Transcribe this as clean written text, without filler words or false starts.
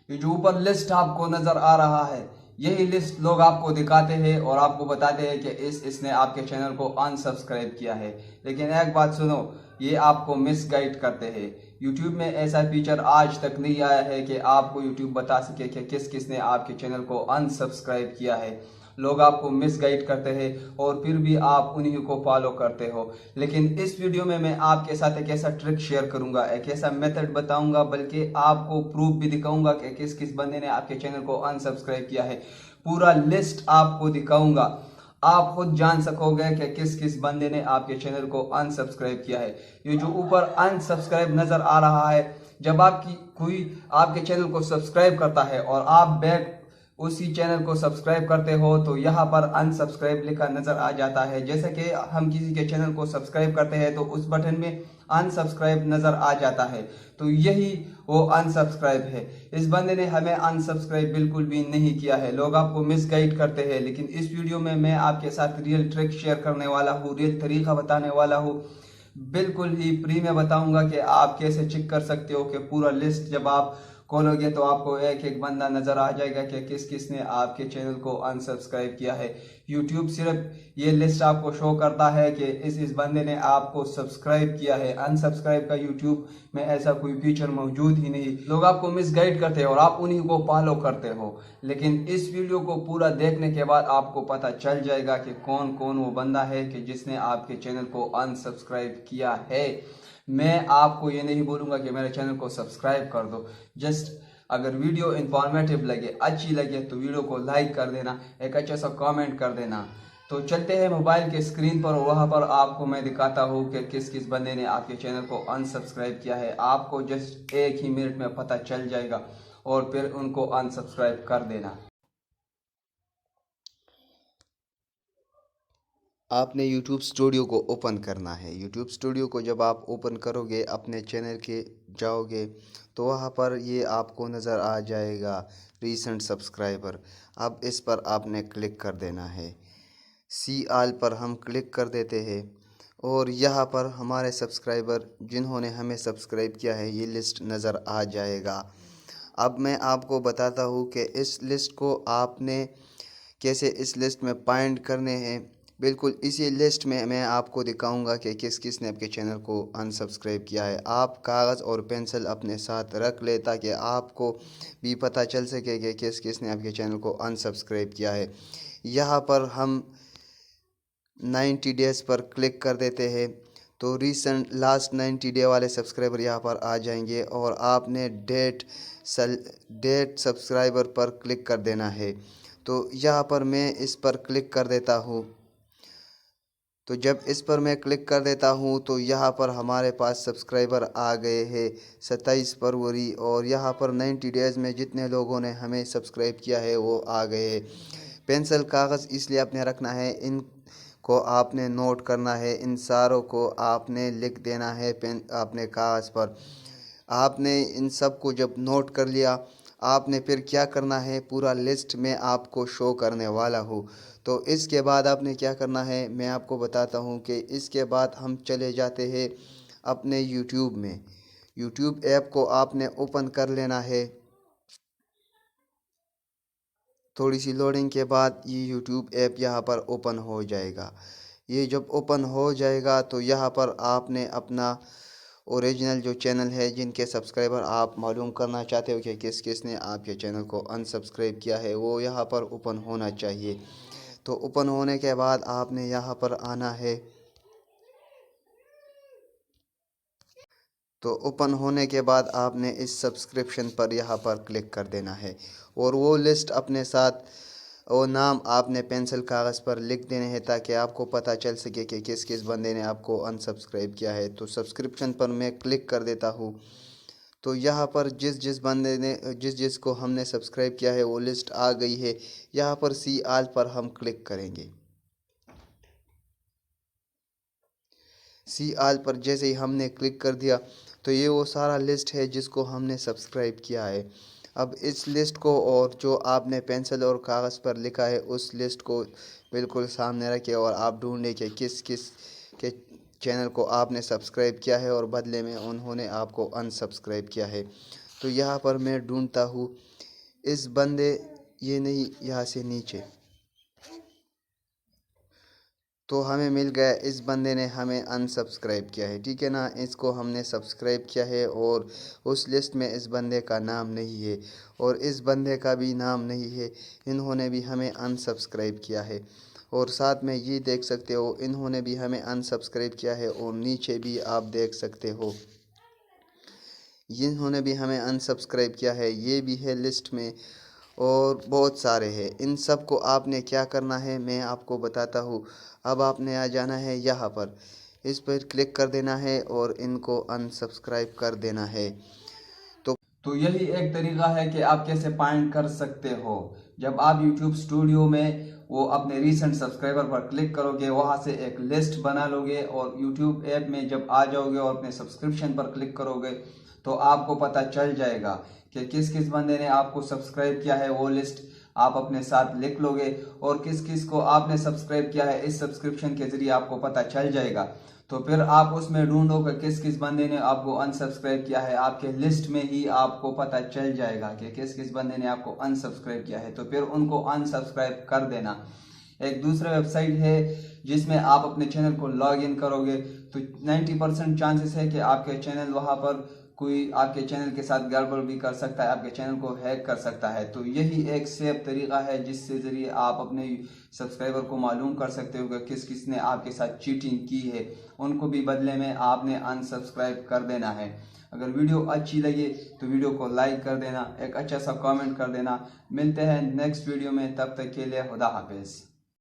ये जो ऊपर लिस्ट आपको नजर आ रहा है, यही लिस्ट लोग आपको दिखाते हैं और आपको बताते हैं कि इसने आपके चैनल को अनसब्सक्राइब किया है। लेकिन एक बात सुनो, ये आपको मिसगाइड करते हैं। यूट्यूब में ऐसा फीचर आज तक नहीं आया है कि आपको यूट्यूब बता सके कि किस किसने आपके चैनल को अनसब्सक्राइब किया है। लोग आपको मिसगाइड करते हैं और फिर भी आप उन्हीं को फॉलो करते हो। लेकिन इस वीडियो में मैं आपके साथ एक ऐसा ट्रिक शेयर करूंगा, एक ऐसा मेथड बताऊंगा, बल्कि आपको प्रूफ भी दिखाऊंगा कि किस किस बंदे ने आपके चैनल को अनसब्सक्राइब किया है। पूरा लिस्ट आपको दिखाऊंगा, आप खुद जान सकोगे कि किस किस बंदे ने आपके चैनल को अनसब्सक्राइब किया है। ये जो ऊपर अनसब्सक्राइब नजर आ रहा है, जब आपकी कोई आपके चैनल को सब्सक्राइब करता है और आप बैक उसी चैनल को सब्सक्राइब करते हो, तो यहाँ पर अनसब्सक्राइब लिखा नजर आ जाता है। जैसे कि हम किसी के चैनल को सब्सक्राइब करते हैं तो उस बटन में अनसब्सक्राइब नजर आ जाता है, तो यही वो अनसब्सक्राइब है। इस बंदे ने हमें अनसब्सक्राइब बिल्कुल भी नहीं किया है। लोग आपको मिसगाइड करते हैं, लेकिन इस वीडियो में मैं आपके साथ रियल ट्रिक शेयर करने वाला हूँ, रियल तरीका बताने वाला हूँ। बिल्कुल ही फ्री में बताऊंगा कि आप कैसे चेक कर सकते हो कि पूरा लिस्ट जब आप खोलोगे तो आपको एक एक बंदा नजर आ जाएगा कि किस किस ने आपके चैनल को अनसब्सक्राइब किया है। यूट्यूब सिर्फ ये लिस्ट आपको शो करता है कि इस बंदे ने आपको सब्सक्राइब किया है। अनसब्सक्राइब का यूट्यूब में ऐसा कोई फीचर मौजूद ही नहीं। लोग आपको मिसगाइड करते हैं और आप उन्हीं को फॉलो करते हो। लेकिन इस वीडियो को पूरा देखने के बाद आपको पता चल जाएगा कि कौन कौन वो बंदा है कि जिसने आपके चैनल को अनसब्सक्राइब किया है। मैं आपको ये नहीं बोलूंगा कि मेरे चैनल को सब्सक्राइब कर दो। जस्ट अगर वीडियो इंफॉर्मेटिव लगे, अच्छी लगे, तो वीडियो को लाइक कर देना, एक अच्छा सा कमेंट कर देना। तो चलते हैं मोबाइल के स्क्रीन पर, वहां पर आपको मैं दिखाता हूँ कि किस किस बंदे ने आपके चैनल को अनसब्सक्राइब किया है। आपको जस्ट एक ही मिनट में पता चल जाएगा और फिर उनको अनसब्सक्राइब कर देना। आपने YouTube स्टूडियो को ओपन करना है। YouTube स्टूडियो को जब आप ओपन करोगे, अपने चैनल के जाओगे, तो वहाँ पर ये आपको नज़र आ जाएगा रीसेंट सब्सक्राइबर। अब इस पर आपने क्लिक कर देना है। सी आल पर हम क्लिक कर देते हैं और यहाँ पर हमारे सब्सक्राइबर जिन्होंने हमें सब्सक्राइब किया है, ये लिस्ट नज़र आ जाएगा। अब मैं आपको बताता हूँ कि इस लिस्ट को आपने कैसे इस लिस्ट में पॉइंट करने हैं। बिल्कुल इसी लिस्ट में मैं आपको दिखाऊंगा कि किस किस ने आपके चैनल को अनसब्सक्राइब किया है। आप कागज़ और पेंसिल अपने साथ रख ले ताकि आपको भी पता चल सके कि किस किस ने आपके चैनल को अनसब्सक्राइब किया है। यहाँ पर हम 90 डेज़ पर क्लिक कर देते हैं तो रिसेंट लास्ट 90 डे वाले सब्सक्राइबर यहाँ पर आ जाएंगे और आपने डेट सब्सक्राइबर पर क्लिक कर देना है। तो यहाँ पर मैं इस पर क्लिक कर देता हूँ। तो जब इस पर मैं क्लिक कर देता हूँ तो यहाँ पर हमारे पास सब्सक्राइबर आ गए हैं 27 फरवरी, और यहाँ पर 90 डेज़ में जितने लोगों ने हमें सब्सक्राइब किया है वो आ गए हैं। पेंसिल कागज़ इसलिए आपने रखना है, इन को आपने नोट करना है, इन सारों को आपने लिख देना है पेन आपने कागज़ पर। आपने इन सब को जब नोट कर लिया, आपने फिर क्या करना है, पूरा लिस्ट में आपको शो करने वाला हूँ। तो इसके बाद आपने क्या करना है मैं आपको बताता हूँ कि इसके बाद हम चले जाते हैं अपने यूट्यूब में। यूट्यूब ऐप को आपने ओपन कर लेना है। थोड़ी सी लोडिंग के बाद ये यूट्यूब ऐप यहाँ पर ओपन हो जाएगा। ये जब ओपन हो जाएगा तो यहाँ पर आपने अपना ओरिजिनल जो चैनल है, जिनके सब्सक्राइबर आप मालूम करना चाहते हो कि किस किस ने आपके चैनल को अनसब्सक्राइब किया है, वो यहाँ पर ओपन होना चाहिए। तो ओपन होने के बाद आपने यहाँ पर आना है। तो ओपन होने के बाद आपने इस सब्सक्रिप्शन पर यहाँ पर क्लिक कर देना है और वो लिस्ट अपने साथ वो नाम आपने पेंसिल कागज़ पर लिख देने हैं ताकि आपको पता चल सके कि किस किस बंदे ने आपको अनसब्सक्राइब किया है। तो सब्सक्रिप्शन पर मैं क्लिक कर देता हूँ। तो यहाँ पर जिस जिस बंदे ने जिस जिस को हमने सब्सक्राइब किया है वो लिस्ट आ गई है। यहाँ पर सी आल पर हम क्लिक करेंगे। सी आल पर जैसे ही हमने क्लिक कर दिया तो ये वो सारा लिस्ट है जिसको हमने सब्सक्राइब किया है। अब इस लिस्ट को और जो आपने पेंसिल और कागज़ पर लिखा है उस लिस्ट को बिल्कुल सामने रखें और आप ढूंढें कि किस किस के चैनल को आपने सब्सक्राइब किया है और बदले में उन्होंने आपको अनसब्सक्राइब किया है। तो यहाँ पर मैं ढूंढता हूँ इस बंदे, ये नहीं, यहाँ से नीचे, तो हमें मिल गया। इस बंदे ने हमें अनसब्सक्राइब किया है, ठीक है ना। इसको हमने सब्सक्राइब किया है और उस लिस्ट में इस बंदे का नाम नहीं है और इस बंदे का भी नाम नहीं है। इन्होंने भी हमें अनसब्सक्राइब किया है और साथ में ये देख सकते हो इन्होंने भी हमें अनसब्सक्राइब किया है और नीचे भी आप देख सकते हो जिन्होंने भी हमें अनसब्सक्राइब किया है, ये भी है लिस्ट में और बहुत सारे हैं। इन सब को आपने क्या करना है मैं आपको बताता हूँ। अब आपने आ जाना है यहाँ पर, इस पर क्लिक कर देना है और इनको अनसब्सक्राइब कर देना है। तो यही एक तरीका है कि आप कैसे फाइंड कर सकते हो। जब आप YouTube स्टूडियो में वो अपने रीसेंट सब्सक्राइबर पर क्लिक करोगे, वहां से एक लिस्ट बना लोगे और YouTube ऐप में जब आ जाओगे और अपने सब्सक्रिप्शन पर क्लिक करोगे तो आपको पता चल जाएगा कि किस किस बंदे ने आपको सब्सक्राइब किया है। वो लिस्ट आप अपने साथ लिख लोगे और किस किस को आपने सब्सक्राइब किया है, इस सब्सक्रिप्शन के जरिए आपको पता चल जाएगा। तो फिर आप उसमें ढूंढोगे किस किस बंदे ने आपको अनसब्सक्राइब किया है, आपके लिस्ट में ही आपको पता चल जाएगा कि किस किस बंदे ने आपको अनसब्सक्राइब किया है। तो फिर उनको अनसब्सक्राइब कर देना। एक दूसरा वेबसाइट है जिसमें आप अपने चैनल को लॉग इन करोगे तो 90% चांसेस है कि आपके चैनल वहां पर कोई आपके चैनल के साथ गड़बड़ भी कर सकता है, आपके चैनल को हैक कर सकता है। तो यही एक सेफ तरीका है जिससे जरिए आप अपने सब्सक्राइबर को मालूम कर सकते हो कि किस किस ने आपके साथ चीटिंग की है, उनको भी बदले में आपने अनसब्सक्राइब कर देना है। अगर वीडियो अच्छी लगे तो वीडियो को लाइक कर देना, एक अच्छा सा कमेंट कर देना। मिलते हैं नेक्स्ट वीडियो में, तब तक के लिए खुदा हाफिज।